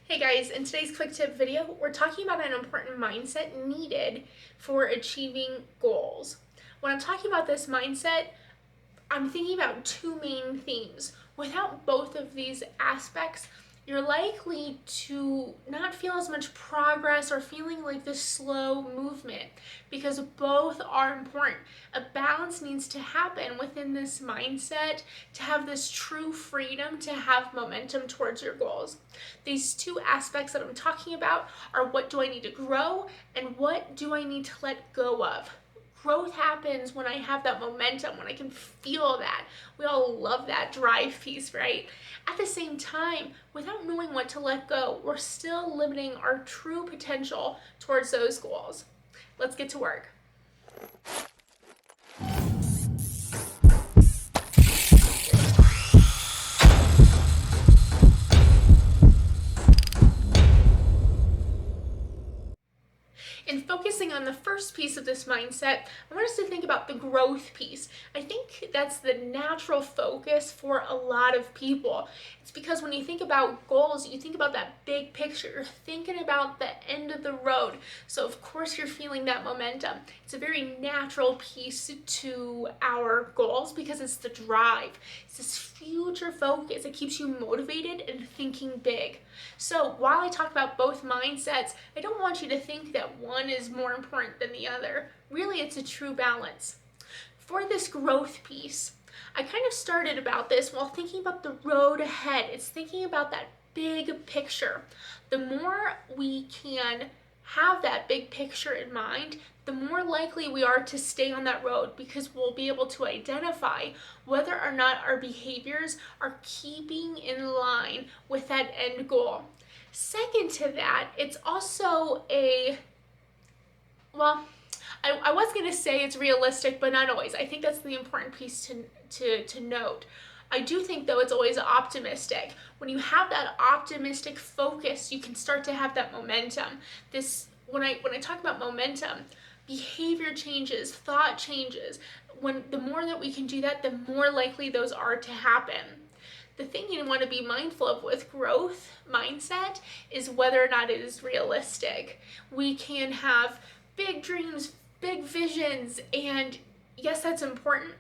Hey guys, in today's quick tip video, we're talking about an important mindset needed for achieving goals. When I'm talking about this mindset, I'm thinking about two main themes. Without both of these aspects, you're likely to not feel as much progress or feeling like this slow movement because both are important. A balance needs to happen within this mindset to have this true freedom to have momentum towards your goals. These two aspects that I'm talking about are what do I need to grow and what do I need to let go of. Growth happens when I have that momentum, when I can feel that. We all love that drive piece, right? At the same time, without knowing what to let go, we're still limiting our true potential towards those goals. Let's get to work. In focusing on the first piece of this mindset, I want us to think about the growth piece. I think that's the natural focus for a lot of people. It's because when you think about goals, you think about that big picture. You're thinking about the end of the road. So of course you're feeling that momentum. It's a very natural piece to our goals because it's the drive. It's this future focus. It keeps you motivated and thinking big. So while I talk about both mindsets, I don't want you to think that one is more important than the other. Really, it's a true balance. For this growth piece, I kind of started about this while thinking about the road ahead. It's thinking about that big picture. The more we can have that big picture in mind, the more likely we are to stay on that road because we'll be able to identify whether or not our behaviors are keeping in line with that end goal. Second to that, it's also I was going to say it's realistic, but not always. I think that's the important piece to note. I do think, though, it's always optimistic. When you have that optimistic focus, you can start to have that momentum. When I talk about momentum, behavior changes, thought changes. The more that we can do that, the more likely those are to happen. The thing you want to be mindful of with growth mindset is whether or not it is realistic. We can have big dreams, big visions, and yes, that's important.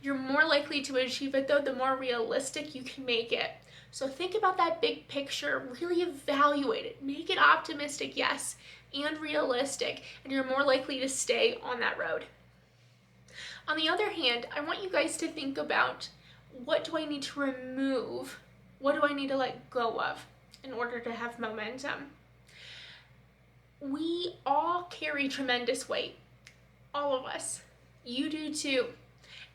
You're more likely to achieve it, though, the more realistic you can make it. So think about that big picture, really evaluate it, make it optimistic, yes, and realistic, and you're more likely to stay on that road. On the other hand, I want you guys to think about, what do I need to remove? What do I need to let go of in order to have momentum? We all carry tremendous weight. All of us. You do too.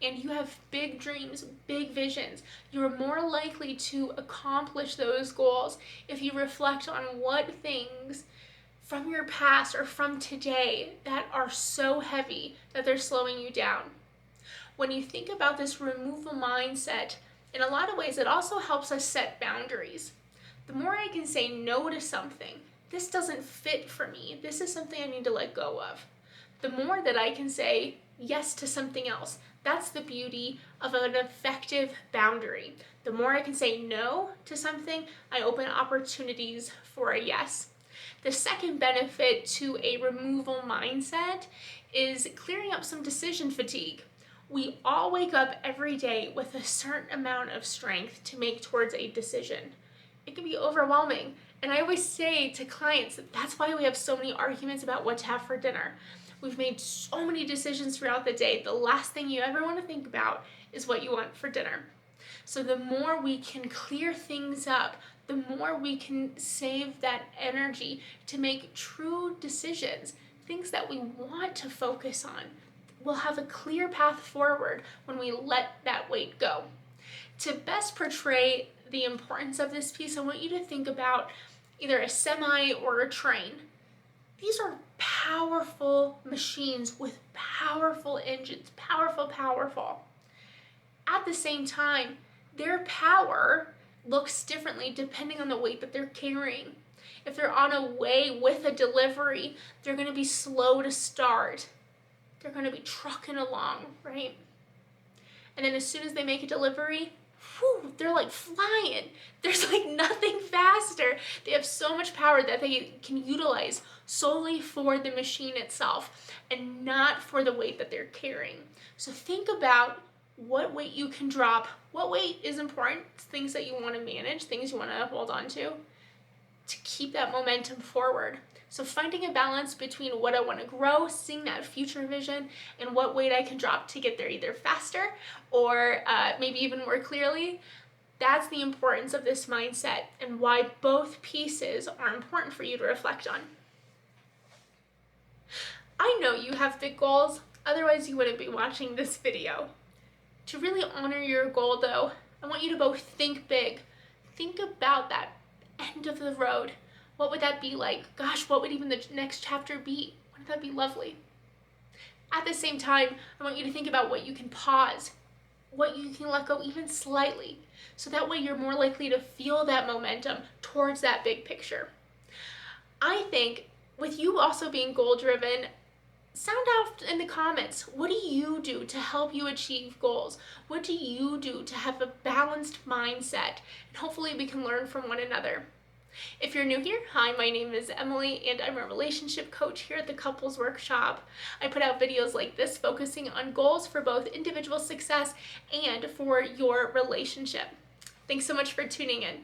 And you have big dreams, big visions. You're more likely to accomplish those goals if you reflect on what things from your past or from today that are so heavy that they're slowing you down. When you think about this removal mindset, in a lot of ways, it also helps us set boundaries. The more I can say no to something, this doesn't fit for me, this is something I need to let go of, the more that I can say yes to something else. That's the beauty of an effective boundary. The more I can say no to something, I open opportunities for a yes. The second benefit to a removal mindset is clearing up some decision fatigue. We all wake up every day with a certain amount of strength to make towards a decision. It can be overwhelming. And I always say to clients that that's why we have so many arguments about what to have for dinner. We've made so many decisions throughout the day. The last thing you ever want to think about is what you want for dinner. So the more we can clear things up, the more we can save that energy to make true decisions, things that we want to focus on. We'll have a clear path forward when we let that weight go. To best portray the importance of this piece, I want you to think about either a semi or a train. These are powerful machines with powerful engines, powerful. At the same time, their power looks differently depending on the weight that they're carrying. If they're on a way with a delivery, they're going to be slow to start. They're going to be trucking along, right? And then as soon as they make a delivery, they're like flying. There's like nothing faster They have so much power that they can utilize solely for the machine itself and not for the weight that they're carrying. So think about what weight you can drop, what weight is important, things that you want to manage, things you want to hold on to keep that momentum forward. So finding a balance between what I want to grow, seeing that future vision, and what weight I can drop to get there either faster or maybe even more clearly. That's the importance of this mindset and why both pieces are important for you to reflect on. I know you have big goals, otherwise you wouldn't be watching this video. To really honor your goal though, I want you to both think big. Think about that end of the road. What would that be like? Gosh, what would even the next chapter be? Wouldn't that be lovely? At the same time, I want you to think about what you can pause, what you can let go even slightly, so that way you're more likely to feel that momentum towards that big picture. I think with you also being goal-driven, sound out in the comments, what do you do to help you achieve goals? What do you do to have a balanced mindset? And hopefully we can learn from one another. If you're new here, hi, my name is Emily and I'm a relationship coach here at the Couples Workshop. I put out videos like this focusing on goals for both individual success and for your relationship. Thanks so much for tuning in.